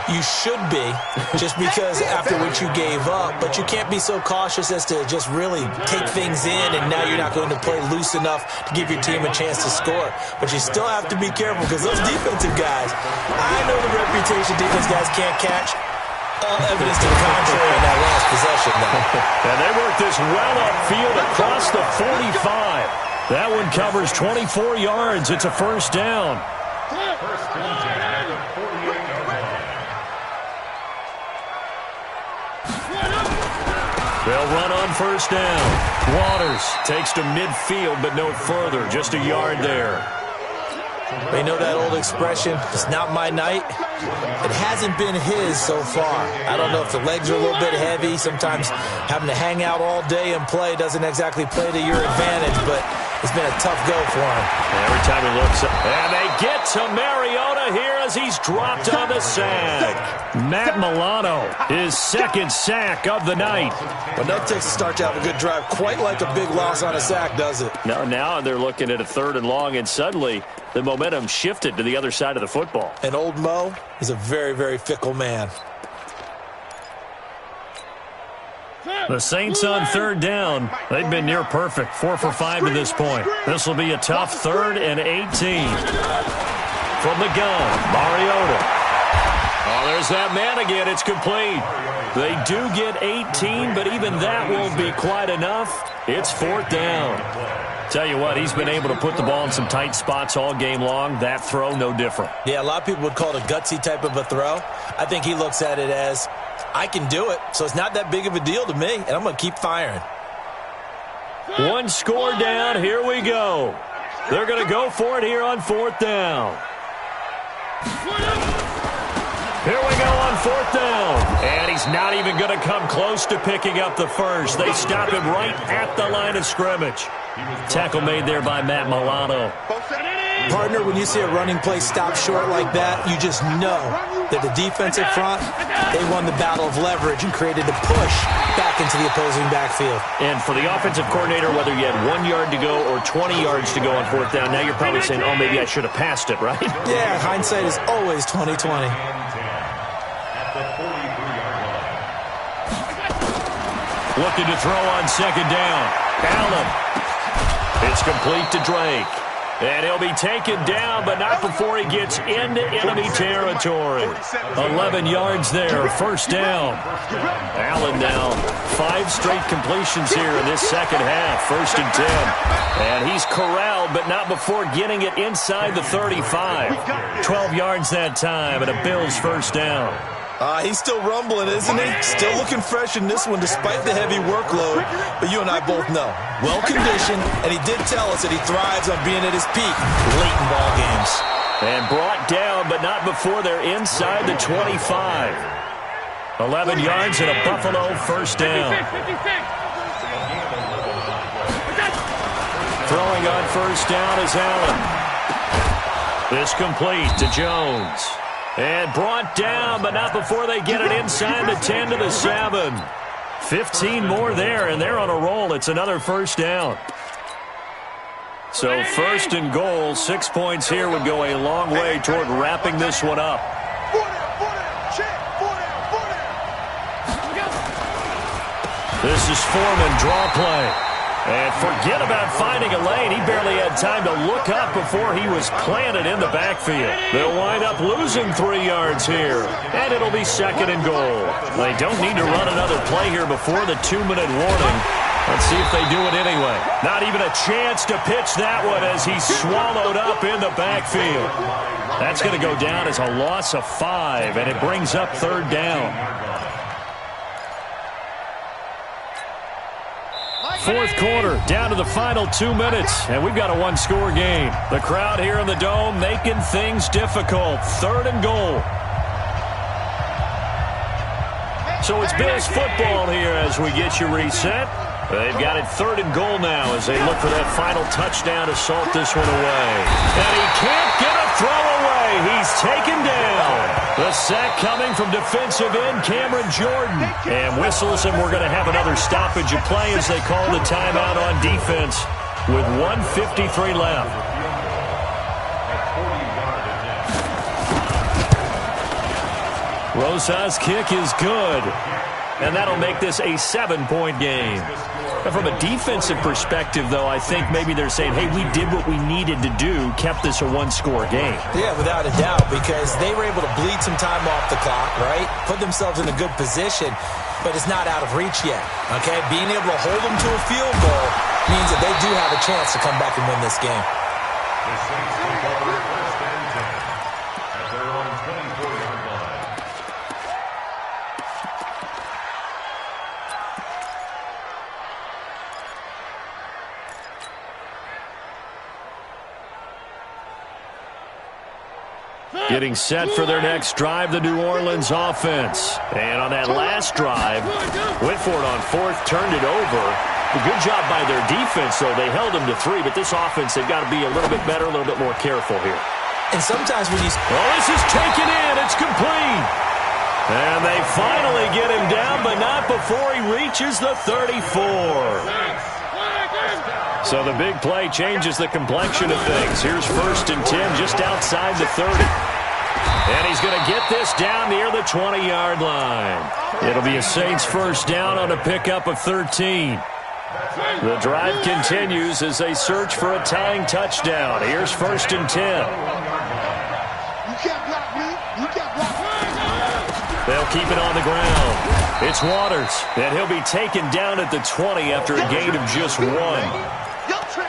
You should be, just because after what you gave up. But you can't be so cautious as to just really take things in, and now you're not going to play loose enough to give your team a chance to score. But you still have to be careful because those defensive guys, I know the reputation defense guys can't catch. All evidence to the contrary in that last possession, though. And they work this well upfield across the 45. That one covers 24 yards. It's a first down. First and 10 at the 48-yard line. They'll run on first down. Waters takes to midfield, but no further. Just a yard there. They know that old expression, it's not my night. It hasn't been his so far. I don't know if the legs are a little bit heavy. Sometimes having to hang out all day and play doesn't exactly play to your advantage, but it's been a tough go for him. Every time he looks up. And they get to Mariota here as he's dropped on the sack. Matt Milano, his second sack of the night. But that takes a start to have a good drive. Quite like a big loss on a sack, does it? Now they're looking at a 3rd and long, and suddenly the momentum shifted to the other side of the football. And old Mo is a very, very fickle man. The Saints on 3rd down. They've been near perfect, 4 for 5 to this point. This will be a tough 3rd and 18. From the gun, Mariota. Oh, there's that man again. It's complete. They do get 18, but even that won't be quite enough. It's 4th down. Tell you what, he's been able to put the ball in some tight spots all game long. That throw, no different. Yeah, a lot of people would call it a gutsy type of a throw. I think he looks at it as, I can do it, so it's not that big of a deal to me, and I'm going to keep firing. One score down. Here we go. They're going to go for it here on 4th down. Here we go on 4th down. And he's not even going to come close to picking up the first. They stop him right at the line of scrimmage. Tackle made there by Matt Milano. Partner, when you see a running play stop short like that, you just know that the defensive front, they won the battle of leverage and created a push back into the opposing backfield. And for the offensive coordinator, whether you had 1 yard to go or 20 yards to go on 4th down, now you're probably saying, oh, maybe I should have passed it, right? Yeah, hindsight is always 20/20. Looking to throw on 2nd down. Allen. It's complete to Drake. And he'll be taken down, but not before he gets into enemy territory. 11 yards there, 1st down. Allen now 5 straight completions here in this second half, 1st and 10. And he's corralled, but not before getting it inside the 35. 12 yards that time, and a Bills 1st down. He's still rumbling, isn't he? Still looking fresh in this one despite the heavy workload. But you and I both know, well-conditioned, and he did tell us that he thrives on being at his peak late in ball games. And brought down, but not before they're inside the 25. 11 yards and a Buffalo 1st down. Throwing on 1st down is Allen. This complete to Jones. And brought down, but not before they get it inside the 10 to the 7. 15 more there, and they're on a roll. It's another 1st down. So 1st and goal, 6 points here would go a long way toward wrapping this one up. This is Foreman, draw play. And forget about finding a lane. He barely had time to look up before he was planted in the backfield. They'll wind up losing 3 yards here. And it'll be 2nd and goal. They don't need to run another play here before the 2-minute warning. Let's see if they do it anyway. Not even a chance to pitch that one as he's swallowed up in the backfield. That's going to go down as a loss of 5, and it brings up 3rd down. 4th quarter, down to the final 2 minutes, and we've got a 1-score game. The crowd here in the Dome making things difficult. 3rd and goal. So it's Bills football here as we get you reset. They've got it 3rd and goal now as they look for that final touchdown to salt this one away. And he can't get a throw away. He's taken down. The sack coming from defensive end Cameron Jordan. And whistles, and we're going to have another stoppage of play as they call the timeout on defense with 1:53 left. Rosa's kick is good. And that'll make this a 7-point game. And from a defensive perspective, though, I think maybe they're saying, hey, we did what we needed to do, kept this a 1-score game. Yeah, without a doubt, because they were able to bleed some time off the clock, right? Put themselves in a good position, but it's not out of reach yet, okay? Being able to hold them to a field goal means that they do have a chance to come back and win this game. The Saints take over 1st and 10 at their own 24-yard line. Getting set for their next drive, the New Orleans offense. And on that last drive, went for it on 4th, turned it over. A good job by their defense, though. They held them to 3, but this offense, they've got to be a little bit better, a little bit more careful here. And sometimes when you... Oh, this is taken in. It's complete. And they finally get him down, but not before he reaches the 34. So the big play changes the complexion of things. Here's 1st and 10 just outside the 30. And he's going to get this down near the 20-yard line. It'll be a Saints 1st down on a pickup of 13. The drive continues as they search for a tying touchdown. Here's 1st and 10. You can't block me. You can't block me. They'll keep it on the ground. It's Waters, and he'll be taken down at the 20 after a gain of just 1.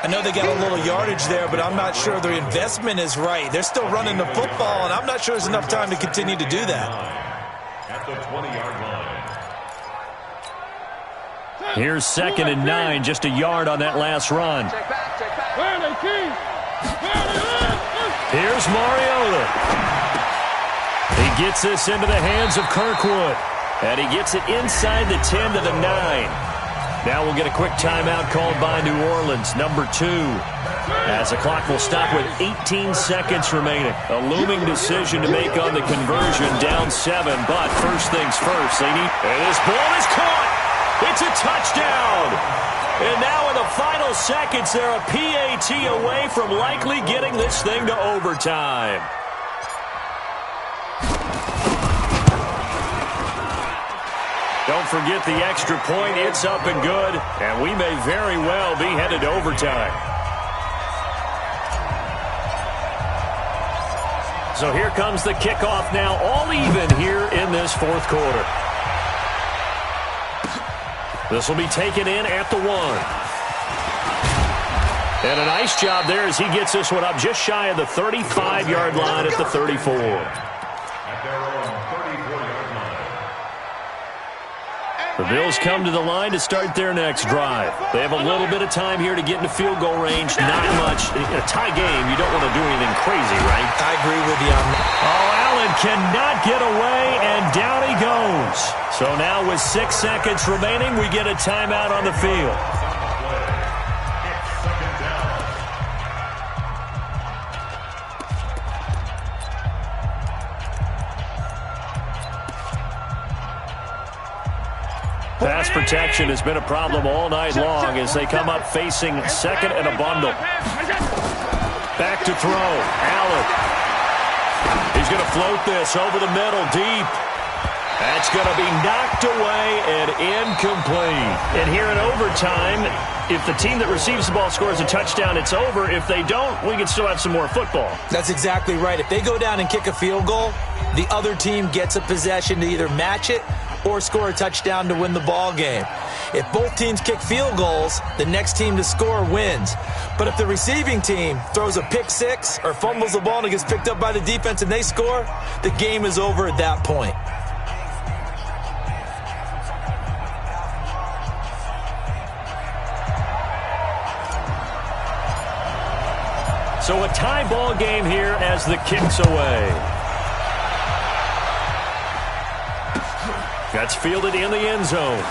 I know they got a little yardage there, but I'm not sure their investment is right. They're still running the football, and I'm not sure there's enough time to continue to do that. At the 20-yard line. Here's 2nd and 9, just a yard on that last run. Here's Mariota. He gets this into the hands of Kirkwood. And he gets it inside the 10 to the 9. Now we'll get a quick timeout called by New Orleans, number 2. As the clock will stop with 18 seconds remaining. A looming decision to make on the conversion, down 7. But first things first, they need... And this ball is caught! It's a touchdown! And now in the final seconds, they're a PAT away from likely getting this thing to overtime. Don't forget the extra point. It's up and good. And we may very well be headed to overtime. So here comes the kickoff now, all even here in this fourth quarter. This will be taken in at the 1. And a nice job there as he gets this one up just shy of the 35-yard line at the 34. At their own 34-yard line. The Bills come to the line to start their next drive. They have a little bit of time here to get into field goal range. Not much. In a tie game, you don't want to do anything crazy, right? I agree with you on that. Oh, Allen cannot get away, and down he goes. So now with 6 seconds remaining, we get a timeout on the field. Pass protection has been a problem all night long as they come up facing second and a bundle. Back to throw. Allen. He's going to float this over the middle, deep. That's going to be knocked away and incomplete. And here in overtime, if the team that receives the ball scores a touchdown, it's over. If they don't, we can still have some more football. That's exactly right. If they go down and kick a field goal, the other team gets a possession to either match it or score a touchdown to win the ball game. If both teams kick field goals, the next team to score wins. But if the receiving team throws a pick six or fumbles the ball and it gets picked up by the defense and they score, the game is over at that point. So a tie ball game here as the kick's away. That's fielded in the end zone.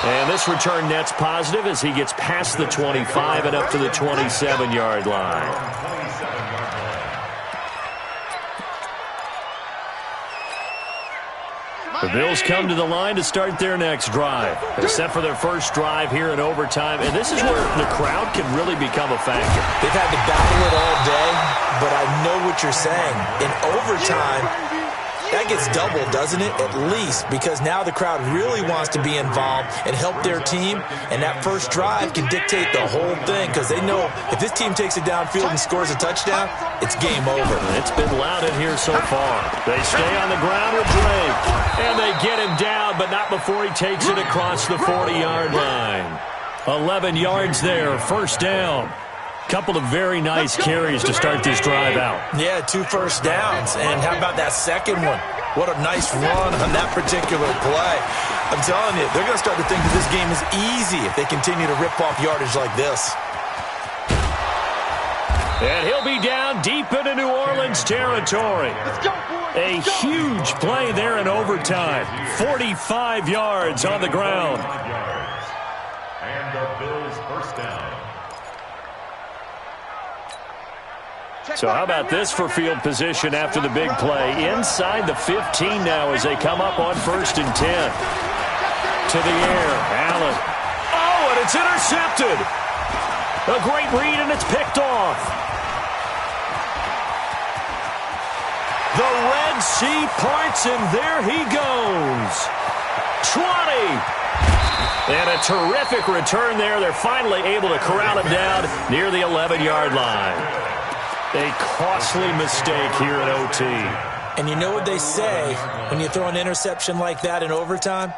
And this return net's positive as he gets past the 25 and up to the 27-yard line. The Bills come to the line to start their next drive. They're set for their first drive here in overtime, and this is where the crowd can really become a factor. They've had to battle it all day, but I know what you're saying. In overtime, that gets doubled, doesn't it? At least, because now the crowd really wants to be involved and help their team, and that first drive can dictate the whole thing because they know if this team takes it downfield and scores a touchdown, it's game over. It's been loud in here so far. They stay on the ground with Drake, and they get him down, but not before he takes it across the 40-yard line. 11 yards there, first down. Couple of very nice carries to start this drive out. Yeah, 2 first downs. And how about that second one? What a nice run on that particular play. I'm telling you, they're going to start to think that this game is easy if they continue to rip off yardage like this. And he'll be down deep into New Orleans territory. A huge play there in overtime. 45 yards on the ground. And the Bills first down. So how about this for field position after the big play? Inside the 15 now as they come up on 1st and 10. To the air, Allen. Oh, and it's intercepted. A great read, and it's picked off. The Red Sea parts, and there he goes. 20. And a terrific return there. They're finally able to corral him down near the 11-yard line. A costly mistake here at OT. And you know what they say, when you throw an interception like that in overtime,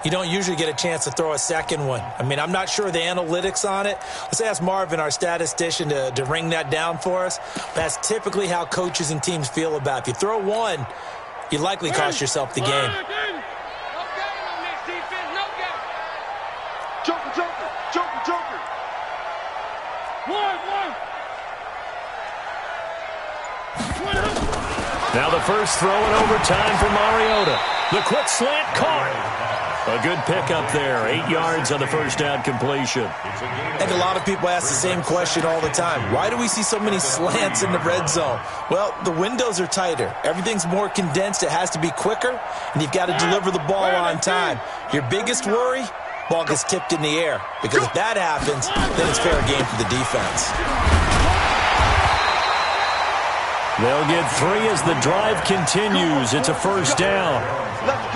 you don't usually get a chance to throw a second one. I mean, I'm not sure the analytics on it. Let's ask Marvin, our statistician, to ring that down for us. That's typically how coaches and teams feel about it. If you throw one, you likely cost yourself the game. Now the first throw in overtime for Mariota. The quick slant caught. A good pickup there. 8 yards on the first down completion. I think a lot of people ask the same question all the time. Why do we see so many slants in the red zone? Well, the windows are tighter. Everything's more condensed. It has to be quicker, and you've got to deliver the ball on time. Your biggest worry? Ball gets tipped in the air. Because if that happens, then it's fair game for the defense. They'll get 3 as the drive continues. It's a first down.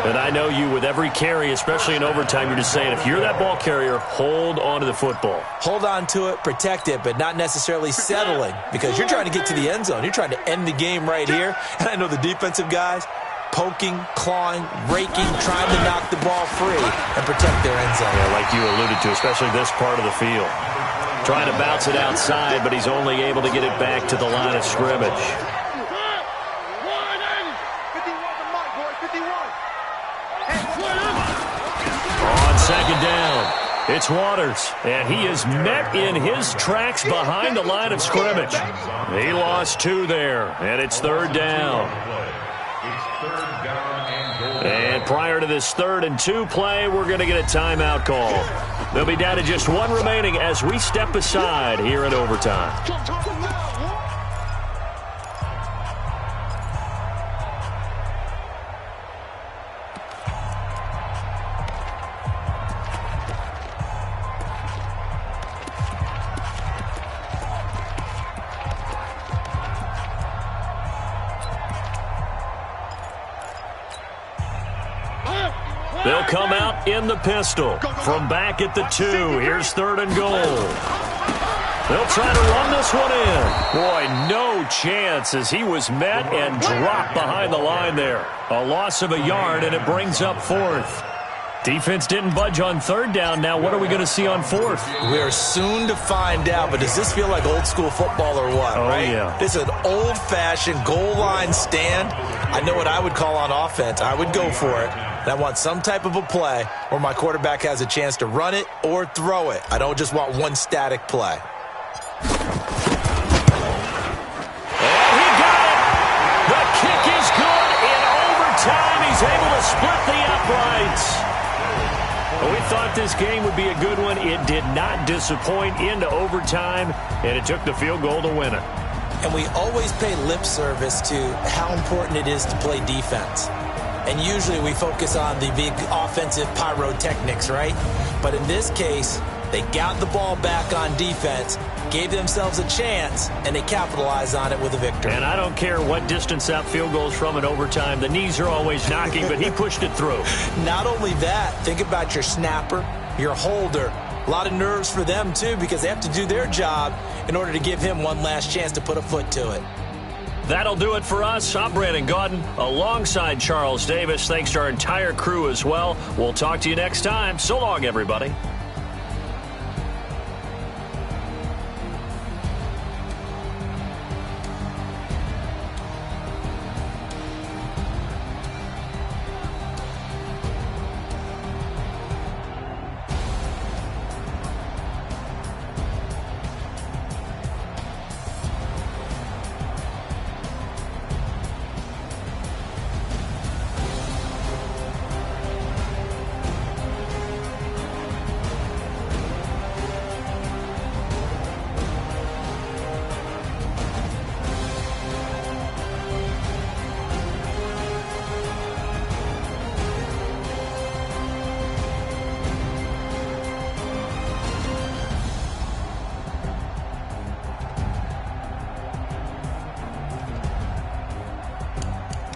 And I know you, with every carry, especially in overtime, you're just saying, if you're that ball carrier, hold on to the football. Hold on to it, protect it, but not necessarily settling, because you're trying to get to the end zone. You're trying to end the game right here. And I know the defensive guys poking, clawing, raking, trying to knock the ball free and protect their end zone. Yeah, like you alluded to, especially this part of the field. Trying to bounce it outside, but he's only able to get it back to the line of scrimmage. On second down, it's Waters, and he is met in his tracks behind the line of scrimmage. He lost 2 there, and it's third down. And prior to this 3rd and 2 play, we're going to get a timeout call. They'll be down to just 1 remaining as we step aside here in overtime. They'll come out in the pistol from back at the 2. Here's 3rd and goal. They'll try to run this one in. Boy, no chance as he was met and dropped behind the line there. A loss of a yard, and it brings up 4th. Defense didn't budge on 3rd down. Now what are we going to see on 4th? We're soon to find out, but does this feel like old school football or what, right? Yeah. This is an old-fashioned goal line stand. I know what I would call on offense. I would go for it. And I want some type of a play where my quarterback has a chance to run it or throw it. I don't just want one static play. And he got it! The kick is good in overtime. He's able to split the uprights. Well, we thought this game would be a good one. It did not disappoint into overtime, and it took the field goal to win it. And we always pay lip service to how important it is to play defense. And usually we focus on the big offensive pyrotechnics, right? But in this case, they got the ball back on defense, gave themselves a chance, and they capitalized on it with a victory. And I don't care what distance that field goes from in overtime. The knees are always knocking, but he pushed it through. Not only that, think about your snapper, your holder. A lot of nerves for them, too, because they have to do their job in order to give him one last chance to put a foot to it. That'll do it for us. I'm Brandon Gaudin alongside Charles Davis. Thanks to our entire crew as well. We'll talk to you next time. So long, everybody.